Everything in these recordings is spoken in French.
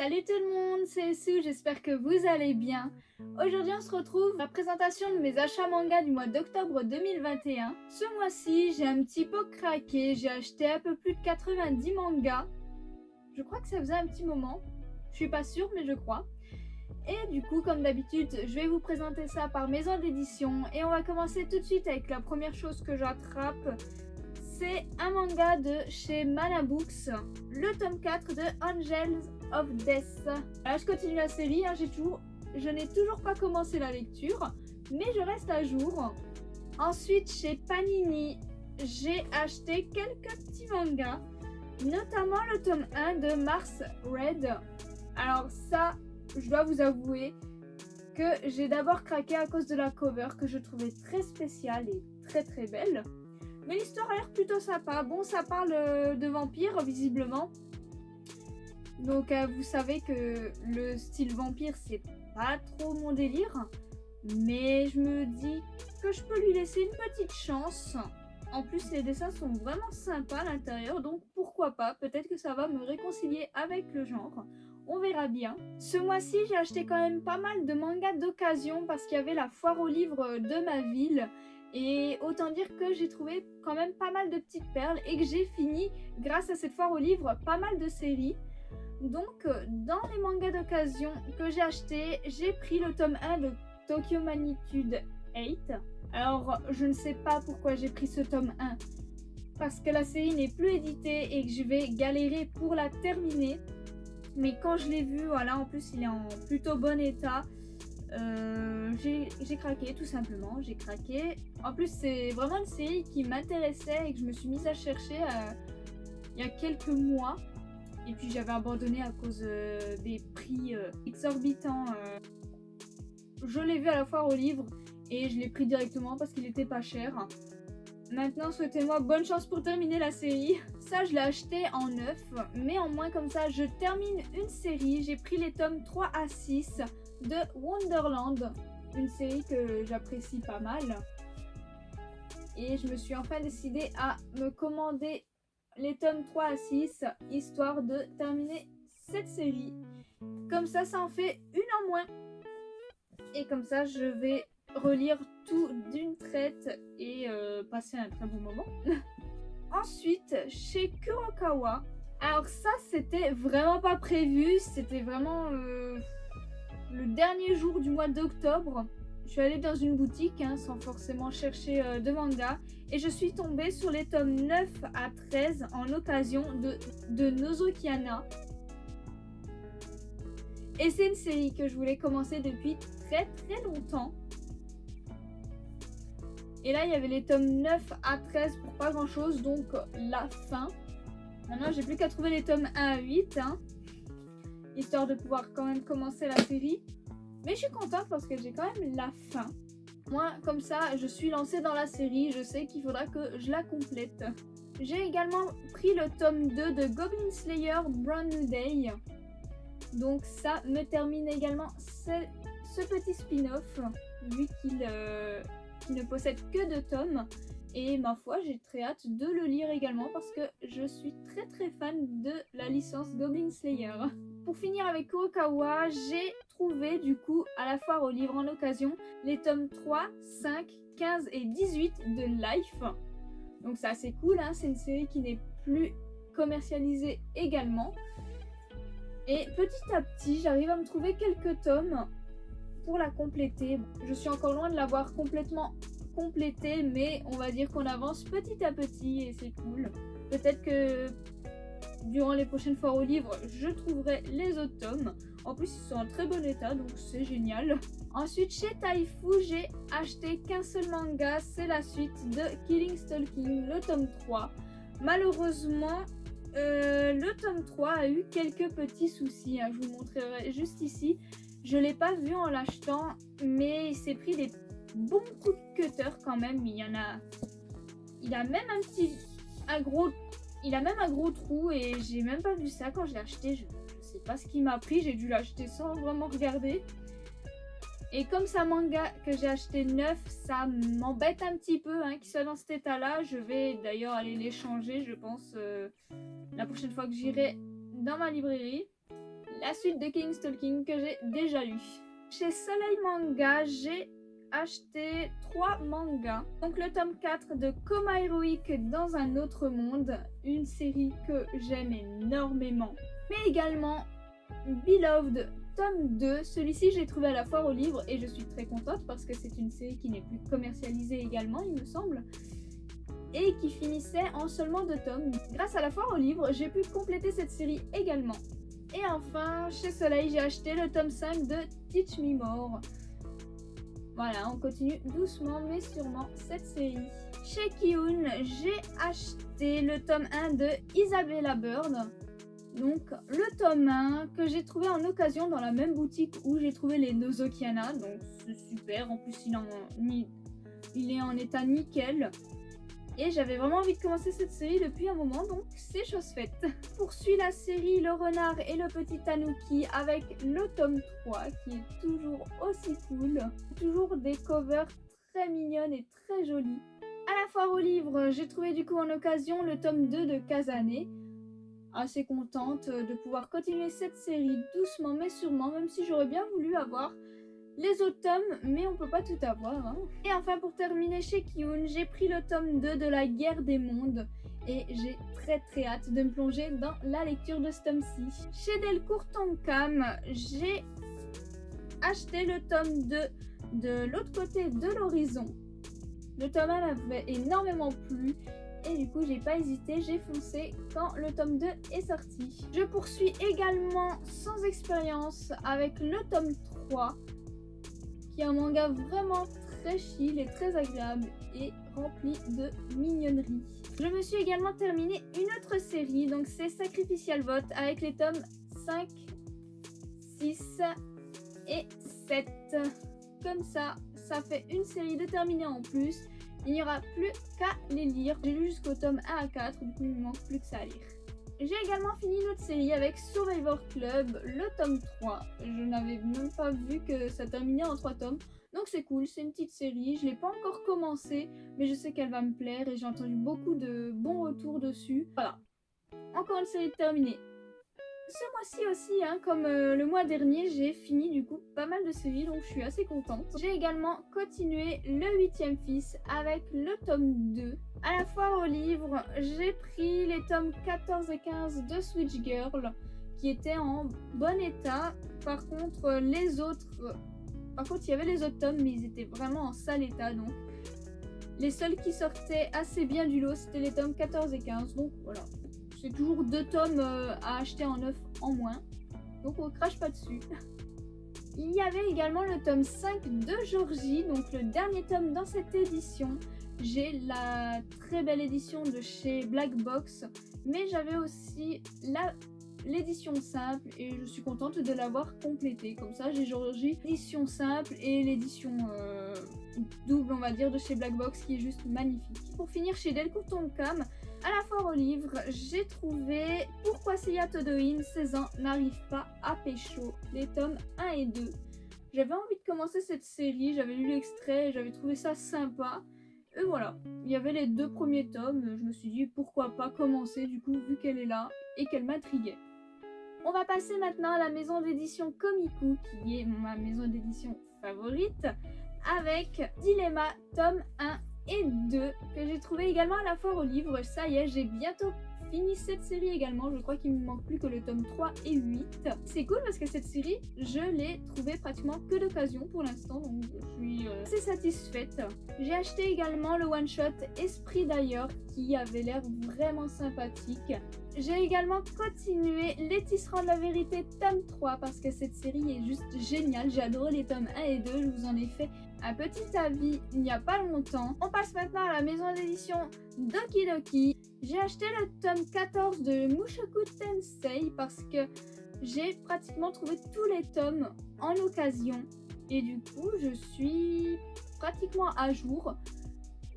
Salut tout le monde, c'est Sue, j'espère que vous allez bien. Aujourd'hui on se retrouve pour la présentation de mes achats manga du mois d'octobre 2021. Ce mois-ci j'ai un petit peu craqué, j'ai acheté un peu plus de 90 mangas. Je crois que ça faisait un petit moment, je suis pas sûre mais je crois. Et du coup comme d'habitude je vais vous présenter ça par maison d'édition et on va commencer tout de suite avec la première chose que j'attrape. C'est un manga de chez Mana Books, le tome 4 de Angels of Death. Là, je continue la série, je n'ai toujours pas commencé la lecture, mais je reste à jour. Ensuite, chez Panini, j'ai acheté quelques petits mangas, notamment le tome 1 de Mars Red. Alors ça, je dois vous avouer que j'ai d'abord craqué à cause de la cover que je trouvais très spéciale et très très belle. Mais l'histoire a l'air plutôt sympa. Bon, ça parle de vampires, visiblement. Donc, vous savez que le style vampire, c'est pas trop mon délire. Mais je me dis que je peux lui laisser une petite chance. En plus, les dessins sont vraiment sympas à l'intérieur. Donc, pourquoi pas? Peut-être que ça va me réconcilier avec le genre. On verra bien. Ce mois-ci, j'ai acheté quand même pas mal de mangas d'occasion parce qu'il y avait la foire aux livres de ma ville. Et autant dire que j'ai trouvé quand même pas mal de petites perles et que j'ai fini, grâce à cette foire aux livres, pas mal de séries. Donc, dans les mangas d'occasion que j'ai achetés, j'ai pris le tome 1 de Tokyo Magnitude 8. Alors, je ne sais pas pourquoi j'ai pris ce tome 1. Parce que la série n'est plus éditée et que je vais galérer pour la terminer. Mais quand je l'ai vu, voilà, en plus il est en plutôt bon état. J'ai craqué, tout simplement, j'ai craqué. En plus, c'est vraiment une série qui m'intéressait et que je me suis mise à chercher il y a quelques mois. Et puis j'avais abandonné à cause des prix exorbitants. Je l'ai vu à la foire aux livres et je l'ai pris directement parce qu'il était pas cher. Maintenant, souhaitez-moi bonne chance pour terminer la série. Ça, je l'ai acheté en neuf, mais en moins comme ça, je termine une série. J'ai pris les tomes 3 à 6 de Wonderland, une série que j'apprécie pas mal. Et je me suis enfin décidée à me commander les tomes 3 à 6, histoire de terminer cette série. Comme ça en fait une en moins. Et comme ça, je vais relire tout d'une traite et passer un très bon moment. Ensuite, chez Kurokawa, alors ça c'était vraiment pas prévu, c'était vraiment le dernier jour du mois d'octobre. Je suis allée dans une boutique sans forcément chercher de manga et je suis tombée sur les tomes 9 à 13 en occasion de Nozokiana. Et c'est une série que je voulais commencer depuis très très longtemps. Et là, il y avait les tomes 9 à 13 pour pas grand chose, donc la fin. Maintenant, j'ai plus qu'à trouver les tomes 1 à 8, histoire de pouvoir quand même commencer la série. Mais je suis contente parce que j'ai quand même la fin. Moi, comme ça, je suis lancée dans la série, je sais qu'il faudra que je la complète. J'ai également pris le tome 2 de Goblin Slayer Brand New Day. Donc ça me termine également ce petit spin-off, vu qu'il ne possède que 2 tomes. Et ma foi, j'ai très hâte de le lire également parce que je suis très très fan de la licence Goblin Slayer. Pour finir avec Kurokawa, j'ai trouvé du coup à la foire aux livres en occasion les tomes 3, 5, 15 et 18 de Life. Donc c'est assez cool, c'est une série qui n'est plus commercialisée également. Et petit à petit, j'arrive à me trouver quelques tomes pour la compléter. Je suis encore loin de l'avoir complètement complétée, mais on va dire qu'on avance petit à petit et c'est cool. Peut-être que durant les prochaines foires aux livres, je trouverai les autres tomes. En plus, ils sont en très bon état, donc c'est génial. Ensuite, chez Taifu, j'ai acheté qu'un seul manga, c'est la suite de Killing Stalking, le tome 3. Malheureusement, le tome 3 a eu quelques petits soucis, je vous montrerai juste ici. Je ne l'ai pas vu en l'achetant, mais il s'est pris des bons coups de cutter quand même. Il a même un gros trou et j'ai même pas vu ça quand je l'ai acheté. Je sais pas ce qui m'a pris, j'ai dû l'acheter sans vraiment regarder. Et comme c'est un manga que j'ai acheté neuf, ça m'embête un petit peu qu'il soit dans cet état-là. Je vais d'ailleurs aller l'échanger, je pense, la prochaine fois que j'irai dans ma librairie. la suite de King Stalking que j'ai déjà lu. Chez Soleil Manga, j'ai acheté 3 mangas. Donc le tome 4 de Coma héroïque dans un autre monde, une série que j'aime énormément. Mais également Beloved tome 2, celui-ci j'ai trouvé à la foire aux livres et je suis très contente parce que c'est une série qui n'est plus commercialisée également, il me semble, et qui finissait en seulement 2 tomes. Grâce à la foire aux livres, j'ai pu compléter cette série également. Et enfin, chez Soleil, j'ai acheté le tome 5 de Teach Me More. Voilà, on continue doucement mais sûrement cette série. Chez Kiun, j'ai acheté le tome 1 de Isabella Bird. Donc le tome 1 que j'ai trouvé en occasion dans la même boutique où j'ai trouvé les Nozokiana. Donc c'est super, en plus il est en état nickel. Et j'avais vraiment envie de commencer cette série depuis un moment, donc c'est chose faite. Poursuit la série Le Renard et le Petit Tanuki avec le tome 3 qui est toujours aussi cool. Toujours des covers très mignonnes et très jolies. À la foire aux livres, j'ai trouvé du coup en occasion le tome 2 de Kazane. Assez contente de pouvoir continuer cette série doucement mais sûrement, même si j'aurais bien voulu avoir les autres tomes, mais on peut pas tout avoir. Hein. Et enfin, pour terminer chez Kiun, j'ai pris le tome 2 de La Guerre des Mondes et j'ai très hâte de me plonger dans la lecture de ce tome-ci. Chez Delcourt Tonkam, j'ai acheté le tome 2 de l'autre côté de l'horizon. Le tome 1 m'avait énormément plu. Et du coup, j'ai pas hésité, j'ai foncé quand le tome 2 est sorti. Je poursuis également Sans Expérience avec le tome 3, qui est un manga vraiment très chill et très agréable et rempli de mignonneries. Je me suis également terminé une autre série, donc c'est Sacrificial Vote avec les tomes 5, 6 et 7. Comme ça fait une série de terminée en plus. Il n'y aura plus qu'à les lire. J'ai lu jusqu'au tome 1 à 4, du coup il ne me manque plus que ça à lire. J'ai également fini notre série avec Survivor Club, le tome 3. Je n'avais même pas vu que ça terminait en 3 tomes. Donc c'est cool, c'est une petite série. Je ne l'ai pas encore commencée, mais je sais qu'elle va me plaire et j'ai entendu beaucoup de bons retours dessus. Voilà, encore une série terminée. Ce mois-ci aussi, hein, comme le mois dernier, j'ai fini du coup pas mal de séries, donc je suis assez contente. J'ai également continué le 8e fils avec le tome 2. À la foire aux livres, j'ai pris les tomes 14 et 15 de Switch Girl, qui étaient en bon état. Par contre, il y avait les autres tomes, mais ils étaient vraiment en sale état, donc les seuls qui sortaient assez bien du lot, c'était les tomes 14 et 15, donc voilà. C'est toujours 2 tomes à acheter en neuf en moins. Donc on crache pas dessus. Il y avait également le tome 5 de Georgie, donc le dernier tome dans cette édition. J'ai la très belle édition de chez Black Box, mais j'avais aussi l'édition simple et je suis contente de l'avoir complétée. Comme ça, j'ai Georgie l'édition simple et l'édition double, on va dire, de chez Black Box qui est juste magnifique. Pour finir, chez Delcourt Tonkam, à la foire aux livres, j'ai trouvé Pourquoi Seiya Todoin, 16 ans, n'arrive pas à pécho, les tomes 1 et 2. J'avais envie de commencer cette série, j'avais lu l'extrait, j'avais trouvé ça sympa. Et voilà, il y avait les 2 premiers tomes, je me suis dit pourquoi pas commencer du coup vu qu'elle est là et qu'elle m'intriguait. On va passer maintenant à la maison d'édition Komiku, qui est ma maison d'édition favorite, avec Dilemma tome 1 et 2, que j'ai trouvé également à la foire aux livres. Ça y est, j'ai bientôt fini cette série également. Je crois qu'il me manque plus que le tome 3 et 8. C'est cool parce que cette série, je l'ai trouvée pratiquement que d'occasion pour l'instant, donc je suis assez satisfaite. J'ai acheté également le one-shot Esprit d'ailleurs, qui avait l'air vraiment sympathique. J'ai également continué Les Tisserands de la Vérité tome 3 parce que cette série est juste géniale. J'ai adoré les tomes 1 et 2, je vous en ai fait un petit avis il n'y a pas longtemps. On passe maintenant à la maison d'édition Doki Doki. J'ai acheté le tome 14 de Mushoku Tensei parce que j'ai pratiquement trouvé tous les tomes en occasion. Et du coup, je suis pratiquement à jour.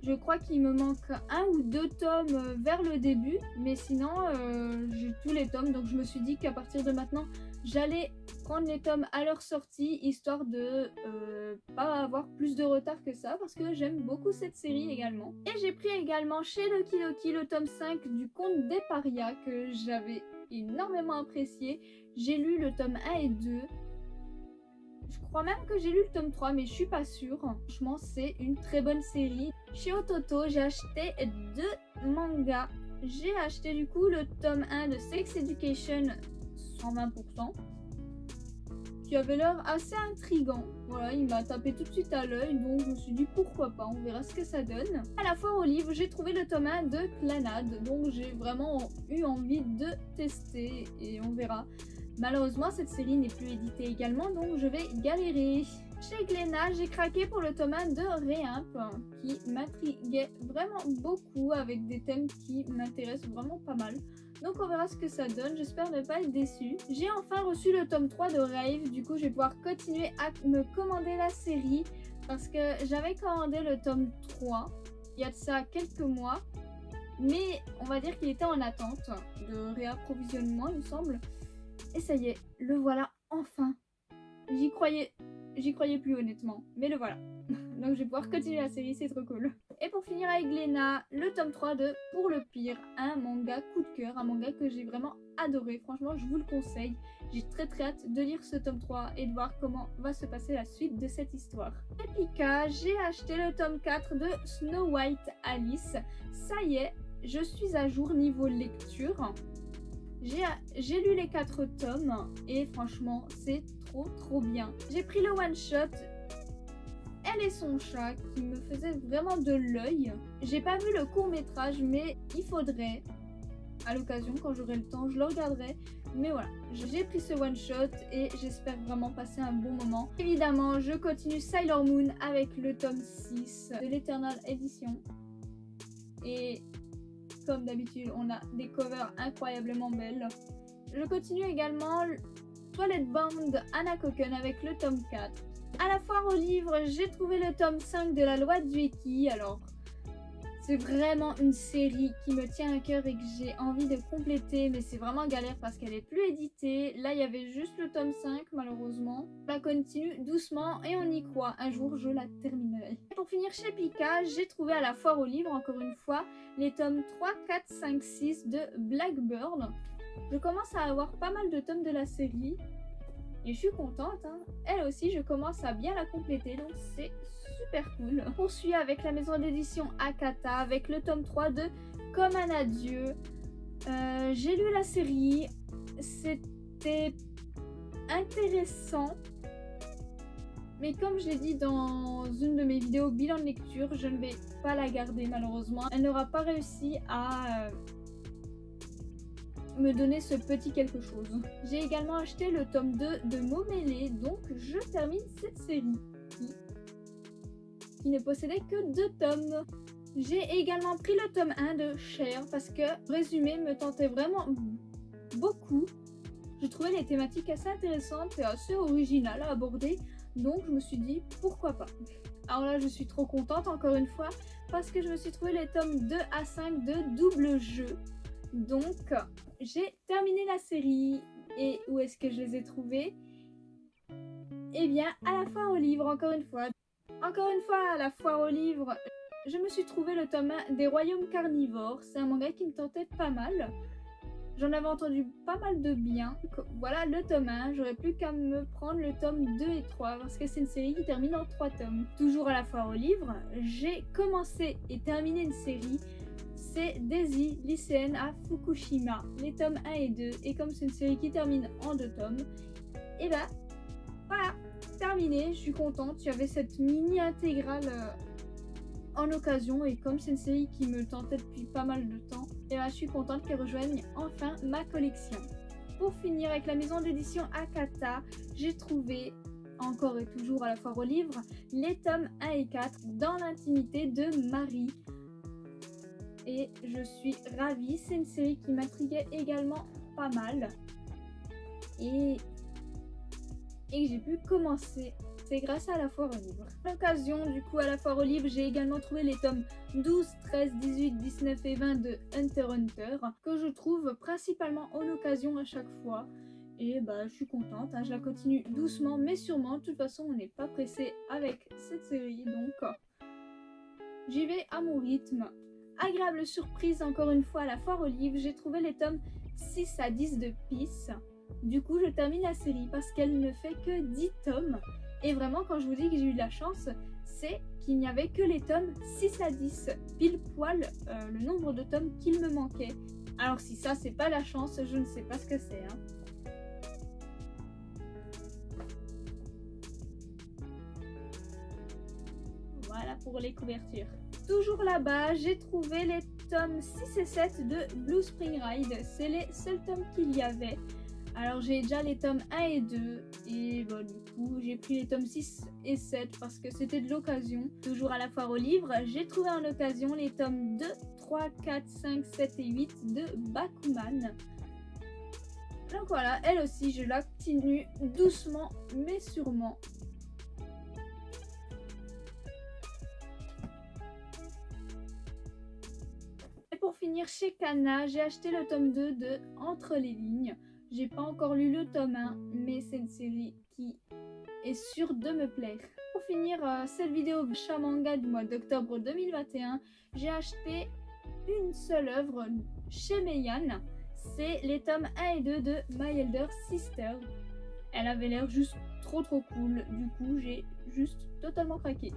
Je crois qu'il me manque 1 ou 2 tomes vers le début, mais sinon j'ai tous les tomes, donc je me suis dit qu'à partir de maintenant j'allais prendre les tomes à leur sortie, histoire de pas avoir plus de retard que ça, parce que j'aime beaucoup cette série également. Et j'ai pris également chez Doki Doki le tome 5 du Conte des Parias, que j'avais énormément apprécié. J'ai lu le tome 1 et 2. Je crois même que j'ai lu le tome 3, mais je suis pas sûre. Franchement, c'est une très bonne série. Chez Ototo, j'ai acheté 2 mangas. J'ai acheté du coup le tome 1 de Sex Education 120%, qui avait l'air assez intriguant. Voilà, il m'a tapé tout de suite à l'œil, donc je me suis dit pourquoi pas, on verra ce que ça donne. À la foire aux livres, j'ai trouvé le tome 1 de Clannad, donc j'ai vraiment eu envie de tester et on verra. Malheureusement, cette série n'est plus éditée également, donc je vais galérer. Chez Glénat, j'ai craqué pour le tome 1 de Réimp, qui m'intriguait vraiment beaucoup, avec des thèmes qui m'intéressent vraiment pas mal. Donc on verra ce que ça donne, j'espère ne pas être déçue. J'ai enfin reçu le tome 3 de Rave, du coup je vais pouvoir continuer à me commander la série, parce que j'avais commandé le tome 3, il y a de ça quelques mois, mais on va dire qu'il était en attente de réapprovisionnement il me semble. Et ça y est, le voilà enfin. J'y croyais plus honnêtement, mais le voilà. Donc je vais pouvoir continuer la série, c'est trop cool. Et pour finir avec Glénat, le tome 3 de Pour le pire, un manga coup de cœur, un manga que j'ai vraiment adoré. Franchement, je vous le conseille. J'ai très hâte de lire ce tome 3 et de voir comment va se passer la suite de cette histoire. Et Pika, j'ai acheté le tome 4 de Snow White Alice. Ça y est, je suis à jour niveau lecture. J'ai lu les 4 tomes et franchement c'est trop bien. J'ai pris le one shot Elle et son chat qui me faisait vraiment de l'œil. J'ai pas vu le court métrage mais il faudrait, à l'occasion quand j'aurai le temps je le regarderai. Mais voilà, j'ai pris ce one shot et j'espère vraiment passer un bon moment. Évidemment je continue Sailor Moon avec le tome 6 de l'Eternal Edition. Et comme d'habitude, on a des covers incroyablement belles. Je continue également Toilette Bound Anna Koken avec le tome 4. À la foire aux livres, j'ai trouvé le tome 5 de la loi de Eki. Alors, c'est vraiment une série qui me tient à cœur et que j'ai envie de compléter, mais c'est vraiment galère parce qu'elle est plus éditée. Là, il y avait juste le tome 5, malheureusement. On la continue doucement et on y croit. Un jour, je la terminerai. Et pour finir chez Pika, j'ai trouvé à la foire aux livres, encore une fois, les tomes 3, 4, 5, 6 de Blackbird. Je commence à avoir pas mal de tomes de la série. Et je suis contente, hein. Elle aussi, je commence à bien la compléter, donc c'est super cool. On poursuit avec la maison d'édition Akata, avec le tome 3 de Comme un adieu. J'ai lu la série, c'était intéressant. Mais comme je l'ai dit dans une de mes vidéos bilan de lecture, je ne vais pas la garder malheureusement. Elle n'aura pas réussi à me donner ce petit quelque chose. J'ai également acheté le tome 2 de Momele, donc je termine cette série qui ne possédait que 2 tomes. J'ai également pris le tome 1 de Cher parce que le résumé me tentait vraiment beaucoup. Je trouvais les thématiques assez intéressantes et assez originales à aborder, donc je me suis dit pourquoi pas. Alors là je suis trop contente encore une fois parce que je me suis trouvé les tomes 2 à 5 de Double Jeu. Donc j'ai terminé la série. Et où est-ce que je les ai trouvés? Eh bien à la foire aux livres, encore une fois. Encore une fois à la foire aux livres, je me suis trouvé le tome 1 des Royaumes Carnivores. C'est un manga qui me tentait pas mal. J'en avais entendu pas mal de bien. Voilà le tome 1, j'aurais plus qu'à me prendre le tome 2 et 3 parce que c'est une série qui termine en 3 tomes. Toujours à la foire aux livres, j'ai commencé et terminé une série. C'est Daisy, lycéenne à Fukushima, les tomes 1 et 2. Et comme c'est une série qui termine en 2 tomes, et bah voilà, terminé, je suis contente. Il y avait cette mini intégrale en occasion et comme c'est une série qui me tentait depuis pas mal de temps, et bah, je suis contente qu'elle rejoigne enfin ma collection. Pour finir avec la maison d'édition Akata, j'ai trouvé, encore et toujours à la foire aux livres, les tomes 1 et 4 dans l'intimité de Marie. Et je suis ravie, c'est une série qui m'intriguait également pas mal et que j'ai pu commencer. C'est grâce à la foire aux livres. À l'occasion, du coup, à la foire aux livres, j'ai également trouvé les tomes 12, 13, 18, 19 et 20 de Hunter x Hunter que je trouve principalement en occasion à chaque fois. Et bah, je suis contente, hein, je la continue doucement mais sûrement. De toute façon, on n'est pas pressé avec cette série, donc j'y vais à mon rythme. Agréable surprise encore une fois à la foire aux livres, j'ai trouvé les tomes 6 à 10 de Peace. Du coup, je termine la série parce qu'elle ne fait que 10 tomes. Et vraiment, quand je vous dis que j'ai eu de la chance, c'est qu'il n'y avait que les tomes 6 à 10, pile poil le nombre de tomes qu'il me manquait. Alors si ça, c'est pas la chance, je ne sais pas ce que c'est. Voilà pour les couvertures. Toujours là-bas, j'ai trouvé les tomes 6 et 7 de Blue Spring Ride. C'est les seuls tomes qu'il y avait. Alors j'ai déjà les tomes 1 et 2 et bon, du coup j'ai pris les tomes 6 et 7 parce que c'était de l'occasion. Toujours à la foire aux livres, j'ai trouvé en occasion les tomes 2, 3, 4, 5, 7 et 8 de Bakuman. Donc voilà, elle aussi je la continue doucement mais sûrement. Et pour finir, chez Kana, j'ai acheté le tome 2 de Entre les lignes. J'ai pas encore lu le tome 1, mais c'est une série qui est sûre de me plaire. Pour finir cette vidéo achat manga du mois d'octobre 2021, j'ai acheté une seule œuvre chez Meian. C'est les tomes 1 et 2 de My Elder Sister. Elle avait l'air juste trop cool, du coup j'ai juste totalement craqué.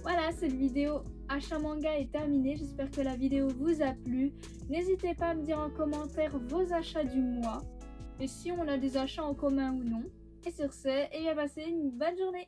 Voilà, cette vidéo achat manga est terminée, j'espère que la vidéo vous a plu. N'hésitez pas à me dire en commentaire vos achats du mois et si on a des achats en commun ou non. Et sur ce, et bien passez une bonne journée.